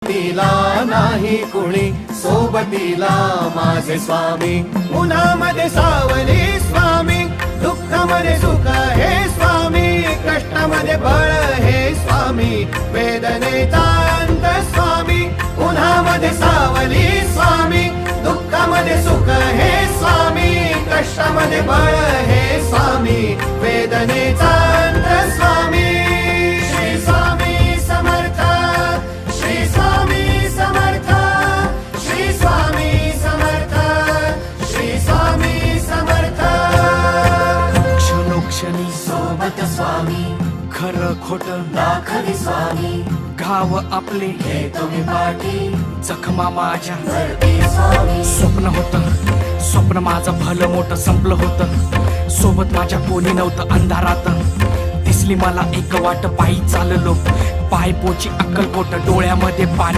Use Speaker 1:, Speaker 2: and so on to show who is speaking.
Speaker 1: तिला नाही कुणी सोबतीला माझे स्वामी. उन्हामध्ये सावली स्वामी, दुःखामध्ये सुख हे स्वामी, कष्टामध्ये बळ हे स्वामी, वेदनेचा अंत स्वामी. उन्हामध्ये सावली स्वामी, दुःखामध्ये सुख हे स्वामी, कष्टामध्ये बळ हे स्वामी, वेदनेचा अंत स्वामी. श्री स्वामी समर्थ, श्री स्वामी समर्थ, श्री स्वामी समर्थ, श्री स्वामी समर्थ.
Speaker 2: क्षणोक्षणी
Speaker 1: सोबत स्वामी,
Speaker 2: खरं खोट
Speaker 1: दाखवी स्वामी,
Speaker 2: घाव आपले
Speaker 1: घेतो मी पाठी,
Speaker 2: जखमा माझ्या
Speaker 1: धरती स्वामी.
Speaker 2: स्वप्न होतं, स्वप्न माझं भलं मोठं संपलं होतं. सोबत माझ्या कोणी नव्हतं अंधारात. दिसली मला एक वाट, पायी चाललो पाय पोची अक्कलकोट, डोळ्यामध्ये पाणी.